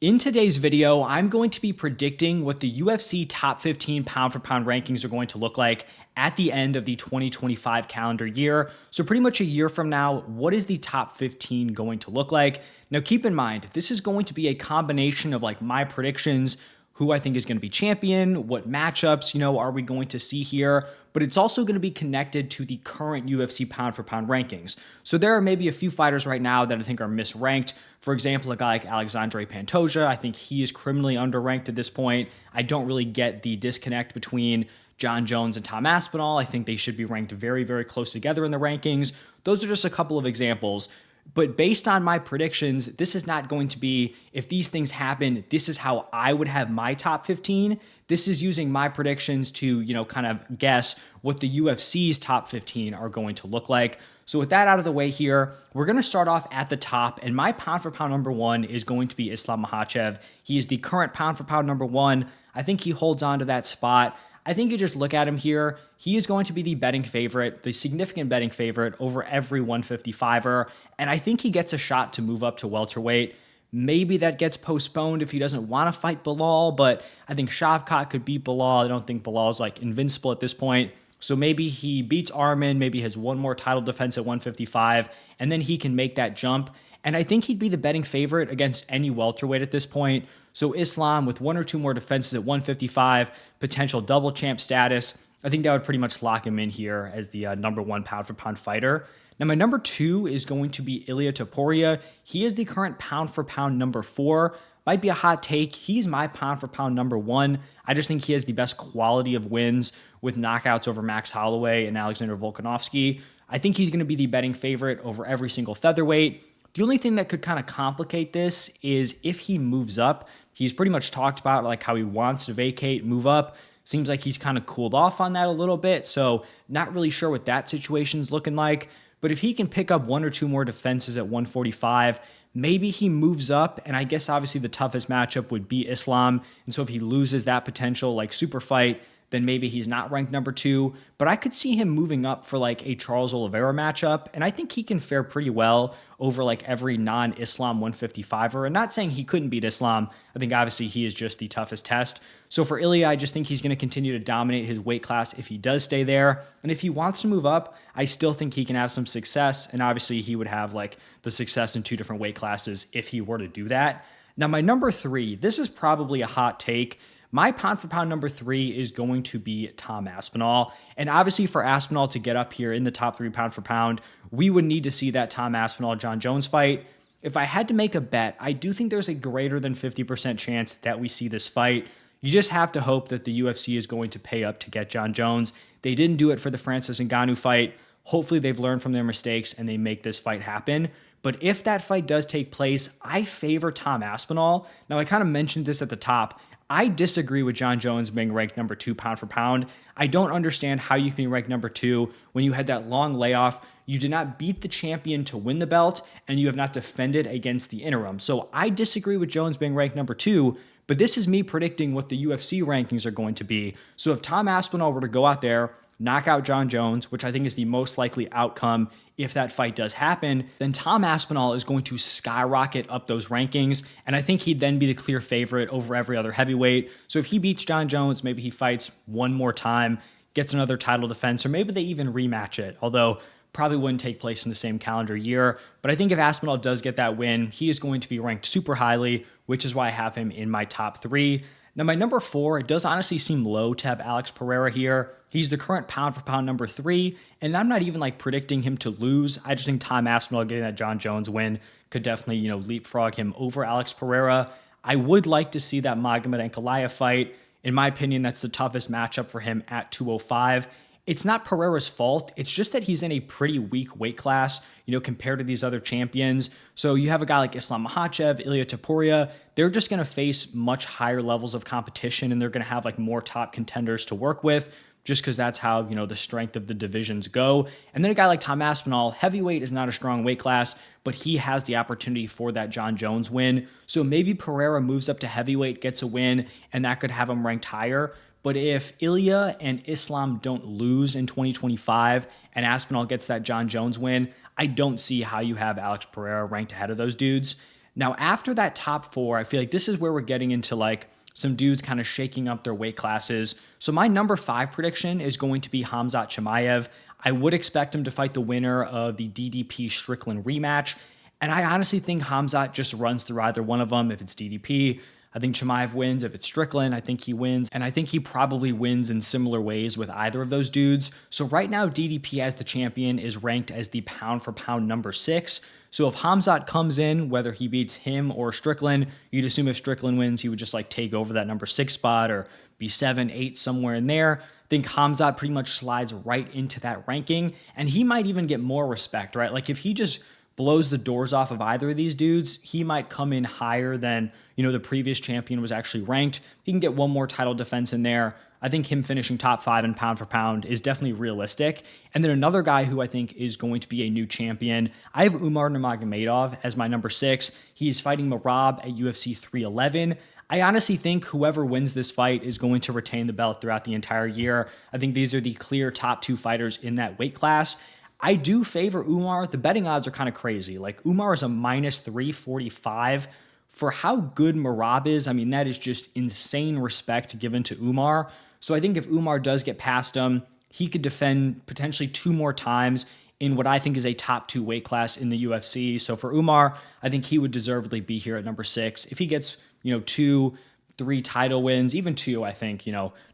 In today's video, I'm going to be predicting what the UFC top 15 pound for pound rankings are going to look like at the end of the 2025 calendar year. So pretty much a year from now, what is the top 15 going to look like? Now keep in mind, this is going to be a combination of like my predictions, who I think is going to be champion, what matchups, are we going to see here, but it's also going to be connected to the current UFC pound for pound rankings. So there are maybe a few fighters right now that I think are misranked. For example, a guy like Alexandre Pantoja, I think he is criminally underranked at this point. I don't really get the disconnect between John Jones and Tom Aspinall. I think they should be ranked very, very close together in the rankings. Those are just a couple of examples. But based on my predictions, this is not going to be, if these things happen, this is how I would have my top 15. This is using my predictions to, kind of guess what the UFC's top 15 are going to look like. So with that out of the way here, we're going to start off at the top, and my pound for pound number one is going to be Islam Makhachev. He is the current pound for pound number one. I think he holds on to that spot. I think you just look at him here. He is going to be the betting favorite, the significant betting favorite over every 155er. And I think he gets a shot to move up to welterweight. Maybe that gets postponed if he doesn't want to fight Bilal, but I think Shavkat could beat Bilal. I don't think Bilal is like invincible at this point. So maybe he beats Arman, maybe has one more title defense at 155, and then he can make that jump. And I think he'd be the betting favorite against any welterweight at this point. So Islam with one or two more defenses at 155, potential double champ status, I think that would pretty much lock him in here as the number one pound for pound fighter. Now my number two is going to be Ilia Topuria. He is the current pound for pound number four. Might be a hot take. He's my pound for pound number one. I just think he has the best quality of wins with knockouts over Max Holloway and Alexander Volkanovski. I think he's going to be the betting favorite over every single featherweight. The only thing that could kind of complicate this is if he moves up. He's pretty much talked about like how he wants to vacate, move up. Seems like he's kind of cooled off on that a little bit. So not really sure what that situation's looking like. But if he can pick up one or two more defenses at 145, maybe he moves up. And I guess obviously the toughest matchup would be Islam. And so if he loses that potential like super fight, then maybe he's not ranked number two. But I could see him moving up for like a Charles Oliveira matchup. And I think he can fare pretty well over like every non-Islam 155er. And not saying he couldn't beat Islam. I think obviously he is just the toughest test. So for Ilia, I just think he's going to continue to dominate his weight class if he does stay there. And if he wants to move up, I still think he can have some success. And obviously he would have like the success in two different weight classes if he were to do that. Now my number three, this is probably a hot take. My pound for pound number three is going to be Tom Aspinall. And obviously for Aspinall to get up here in the top three pound for pound, we would need to see that Tom Aspinall-John Jones fight. If I had to make a bet, I do think there's a greater than 50% chance that we see this fight. You just have to hope that the UFC is going to pay up to get John Jones. They didn't do it for the Francis Ngannou fight. Hopefully they've learned from their mistakes and they make this fight happen. But if that fight does take place, I favor Tom Aspinall. Now, I kind of mentioned this at the top. I disagree with John Jones being ranked number two pound for pound. I don't understand how you can be ranked number two when you had that long layoff. You did not beat the champion to win the belt, and you have not defended against the interim. So I disagree with Jones being ranked number two, but this is me predicting what the UFC rankings are going to be. So if Tom Aspinall were to go out there, knock out John Jones, which I think is the most likely outcome if that fight does happen, then Tom Aspinall is going to skyrocket up those rankings, and I think he'd then be the clear favorite over every other heavyweight. So if he beats John Jones, maybe he fights one more time, gets another title defense, or maybe they even rematch it, although probably wouldn't take place in the same calendar year. But I think if Aspinall does get that win, he is going to be ranked super highly, which is why I have him in my top three. Now, my number four, it does honestly seem low to have Alex Pereira here. He's the current pound for pound number three, and I'm not even like predicting him to lose. I just think Tom Aspinall getting that John Jones win could definitely, leapfrog him over Alex Pereira. I would like to see that Magomed Ankalaev fight. In my opinion, that's the toughest matchup for him at 205. It's not Pereira's fault. It's just that he's in a pretty weak weight class, compared to these other champions. So you have a guy like Islam Makhachev, Ilia Topuria. They're just going to face much higher levels of competition, and they're going to have like more top contenders to work with, just because that's how, the strength of the divisions go. And then a guy like Tom Aspinall, heavyweight is not a strong weight class, but he has the opportunity for that John Jones win. So maybe Pereira moves up to heavyweight, gets a win, and that could have him ranked higher. But if Ilia and Islam don't lose in 2025 and Aspinall gets that John Jones win, I don't see how you have Alex Pereira ranked ahead of those dudes. Now, after that top four, I feel like this is where we're getting into like some dudes kind of shaking up their weight classes. So my number 5 prediction is going to be Khamzat Chimaev. I would expect him to fight the winner of the DDP Strickland rematch. And I honestly think Khamzat just runs through either one of them. If it's DDP, I think Chimaev wins. If it's Strickland, I think he wins. And I think he probably wins in similar ways with either of those dudes. So right now, DDP as the champion is ranked as the pound for pound number 6. So if Khamzat comes in, whether he beats him or Strickland, you'd assume if Strickland wins, he would just like take over that number 6 spot or be 7, 8, somewhere in there. I think Khamzat pretty much slides right into that ranking, and he might even get more respect, right? Like if he just blows the doors off of either of these dudes, he might come in higher than, the previous champion was actually ranked. He can get one more title defense in there. I think him finishing top 5 in pound for pound is definitely realistic. And then another guy who I think is going to be a new champion, I have Umar Nurmagomedov as my number 6. He is fighting Merab at UFC 311. I honestly think whoever wins this fight is going to retain the belt throughout the entire year. I think these are the clear top 2 fighters in that weight class. I do favor Umar. The betting odds are kind of crazy. Like Umar is a minus 345. For how good Merab is, I mean, that is just insane respect given to Umar. So I think if Umar does get past him, he could defend potentially 2 more times in what I think is a top 2 weight class in the UFC. So for Umar, I think he would deservedly be here at number 6. If he gets, 2, 3 title wins, even 2, I think,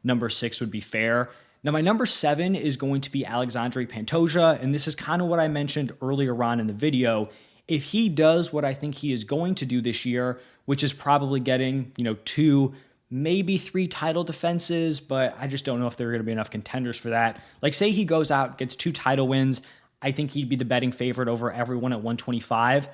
number 6 would be fair. Now, my number 7 is going to be Alexandre Pantoja, and this is kind of what I mentioned earlier on in the video. If he does what I think he is going to do this year, which is probably getting, 2, maybe 3 title defenses, but I just don't know if there are going to be enough contenders for that. Like, say he goes out, gets 2 title wins, I think he'd be the betting favorite over everyone at 125.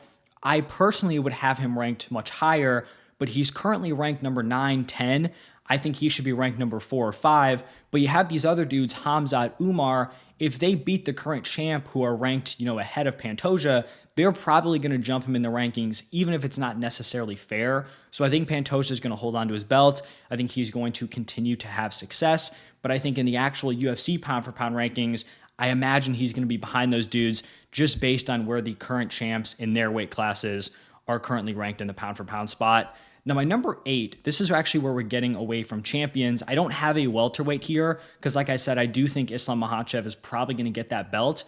I personally would have him ranked much higher, but he's currently ranked number 9, 10. I think he should be ranked number 4 or 5. But you have these other dudes, Khamzat, Umar. If they beat the current champ who are ranked, ahead of Pantoja, they're probably going to jump him in the rankings, even if it's not necessarily fair. So I think Pantoja is going to hold on to his belt. I think he's going to continue to have success. But I think in the actual UFC pound for pound rankings, I imagine he's going to be behind those dudes just based on where the current champs in their weight classes are currently ranked in the pound for pound spot. Now, my number 8, this is actually where we're getting away from champions. I don't have a welterweight here because, like I said, I do think Islam Makhachev is probably going to get that belt.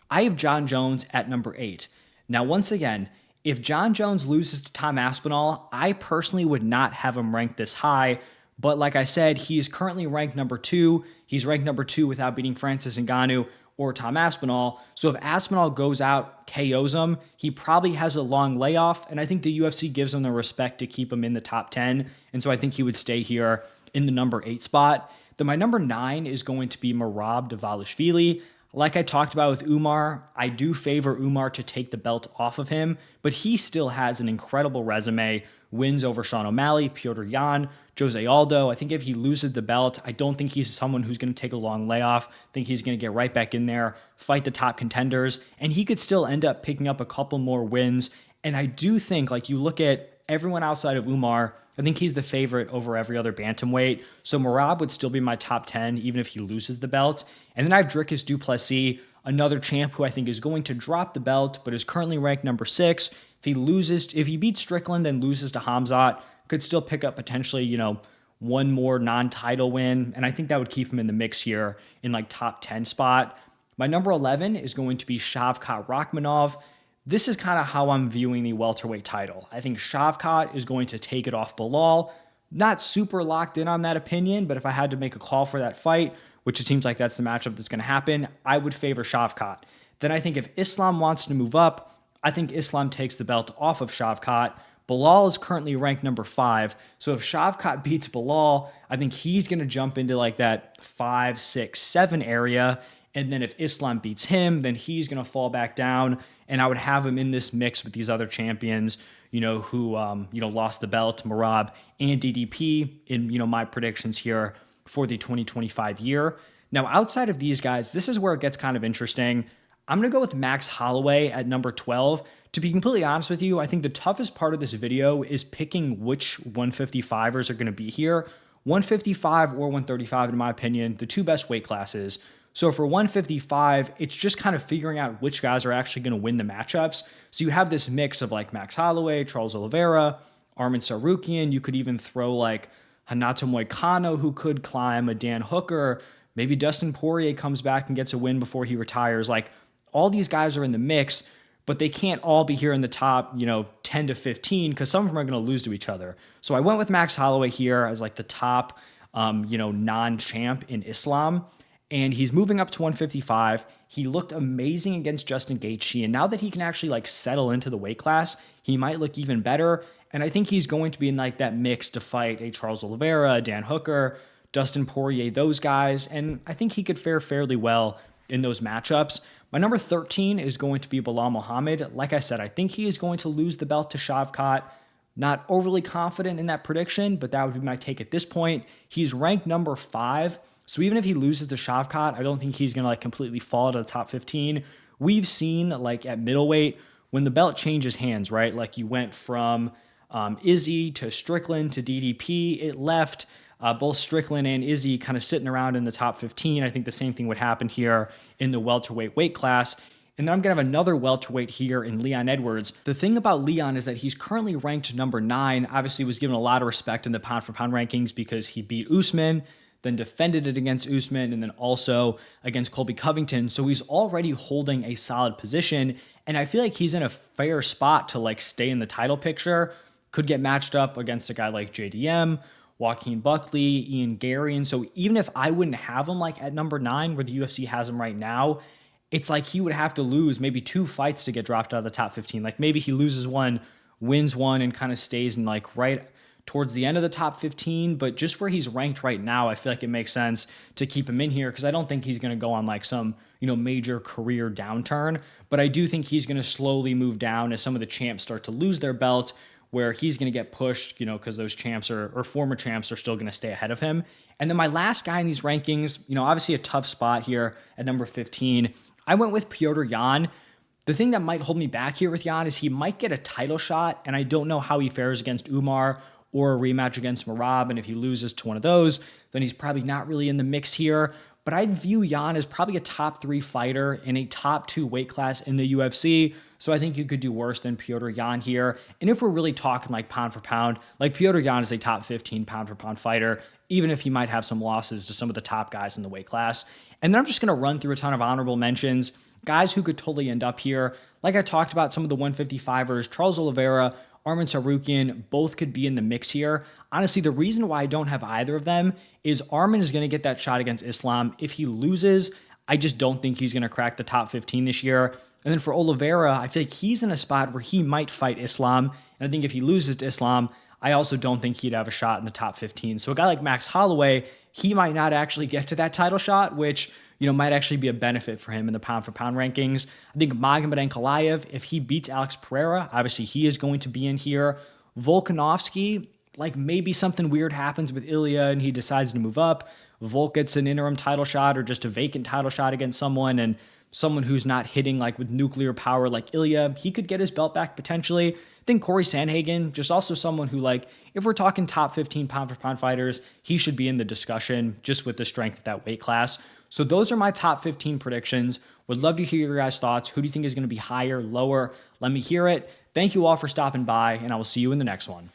I have John Jones at number 8. Now, once again, if John Jones loses to Tom Aspinall, I personally would not have him ranked this high. But like I said, he is currently ranked number 2. He's ranked number 2 without beating Francis Ngannou or Tom Aspinall. So if Aspinall goes out, KOs him, he probably has a long layoff, and I think the UFC gives him the respect to keep him in the top 10, and so I think he would stay here in the number 8 spot. Then my number 9 is going to be Merab Dvalishvili. Like I talked about with Umar, I do favor Umar to take the belt off of him, but he still has an incredible resume. Wins over Sean O'Malley, Petr Yan, Jose Aldo. I think if he loses the belt, I don't think he's someone who's going to take a long layoff. I think he's going to get right back in there, fight the top contenders, and he could still end up picking up a couple more wins. And I do think, like, you look at everyone outside of Umar, I think he's the favorite over every other bantamweight. So Merab would still be my top 10, even if he loses the belt. And then I have Dricus du Plessis, another champ who I think is going to drop the belt, but is currently ranked number 6. If he beats Strickland and loses to Khamzat, could still pick up potentially, one more non-title win. And I think that would keep him in the mix here in like top 10 spot. My number 11 is going to be Shavkat Rakhmonov. This is kind of how I'm viewing the welterweight title. I think Shavkat is going to take it off Bilal. Not super locked in on that opinion, but if I had to make a call for that fight, which it seems like that's the matchup that's going to happen, I would favor Shavkat. Then I think if Islam wants to move up, I think Islam takes the belt off of Shavkat. Bilal is currently ranked number 5. So if Shavkat beats Bilal, I think he's going to jump into like that 5, 6, 7 area. And then if Islam beats him, then he's going to fall back down. And I would have him in this mix with these other champions, who, lost the belt, Merab and DDP in, my predictions here for the 2025 year. Now, outside of these guys, this is where it gets kind of interesting. I'm going to go with Max Holloway at number 12. To be completely honest with you, I think the toughest part of this video is picking which 155ers are going to be here. 155 or 135, in my opinion, the 2 best weight classes. So for 155, it's just kind of figuring out which guys are actually going to win the matchups. So you have this mix of like Max Holloway, Charles Oliveira, Armin Sarukian. You could even throw like Hanato Moicano, who could climb, a Dan Hooker. Maybe Dustin Poirier comes back and gets a win before he retires. Like all these guys are in the mix, but they can't all be here in the top, 10 to 15 because some of them are going to lose to each other. So I went with Max Holloway here as like the top, non-champ in Islam. And he's moving up to 155. He looked amazing against Justin Gaethje. And now that he can actually like settle into the weight class, he might look even better. And I think he's going to be in like that mix to fight a Charles Oliveira, a Dan Hooker, Dustin Poirier, those guys. And I think he could fare fairly well in those matchups. My number 13 is going to be Bilal Muhammad. Like I said, I think he is going to lose the belt to Shavkat. Not overly confident in that prediction, but that would be my take at this point. He's ranked number 5. So even if he loses to Shavkat, I don't think he's going to like completely fall to the top 15. We've seen like at middleweight when the belt changes hands, right? Like you went from Izzy to Strickland to DDP. It left both Strickland and Izzy kind of sitting around in the top 15. I think the same thing would happen here in the welterweight weight class. And then I'm going to have another welterweight here in Leon Edwards. The thing about Leon is that he's currently ranked number 9. Obviously was given a lot of respect in the pound for pound rankings because he beat Usman, then defended it against Usman, and then also against Colby Covington. So he's already holding a solid position. And I feel like he's in a fair spot to like stay in the title picture. Could get matched up against a guy like JDM, Joaquin Buckley, Ian Gary. And so even if I wouldn't have him like at number 9 where the UFC has him right now, it's like he would have to lose maybe 2 fights to get dropped out of the top 15. Like maybe he loses one, wins one, and kind of stays in like right towards the end of the top 15. But just where he's ranked right now, I feel like it makes sense to keep him in here because I don't think he's going to go on like some, major career downturn. But I do think he's going to slowly move down as some of the champs start to lose their belt, where he's going to get pushed, because those champs or former champs are still going to stay ahead of him. And then my last guy in these rankings, obviously a tough spot here at number 15. I went with Petr Yan. The thing that might hold me back here with Yan is he might get a title shot, and I don't know how he fares against Umar or a rematch against Merab. And if he loses to one of those, then he's probably not really in the mix here. But I'd view Yan as probably a top 3 fighter in a top 2 weight class in the UFC. So I think you could do worse than Petr Yan here. And if we're really talking like pound for pound, like Petr Yan is a top 15 pound for pound fighter, even if he might have some losses to some of the top guys in the weight class. And then I'm just going to run through a ton of honorable mentions, guys who could totally end up here. Like I talked about, some of the 155ers, Charles Oliveira, Armin Sarukian, both could be in the mix here. Honestly, the reason why I don't have either of them is Armin is going to get that shot against Islam. If he loses, I just don't think he's going to crack the top 15 this year. And then for Oliveira, I feel like he's in a spot where he might fight Islam. And I think if he loses to Islam, I also don't think he'd have a shot in the top 15. So a guy like Max Holloway, he might not actually get to that title shot, which, might actually be a benefit for him in the pound for pound rankings. I think Magomed Ankalaev, if he beats Alex Pereira, obviously he is going to be in here. Volkanovski, like maybe something weird happens with Ilya and he decides to move up. Volk gets an interim title shot or just a vacant title shot against someone, and someone who's not hitting like with nuclear power like Ilya, he could get his belt back potentially. I think Corey Sandhagen, just also someone who, like, if we're talking top 15 pound for pound fighters, he should be in the discussion just with the strength of that weight class. So those are my top 15 predictions. Would love to hear your guys' thoughts. Who do you think is going to be higher, lower? Let me hear it. Thank you all for stopping by, and I will see you in the next one.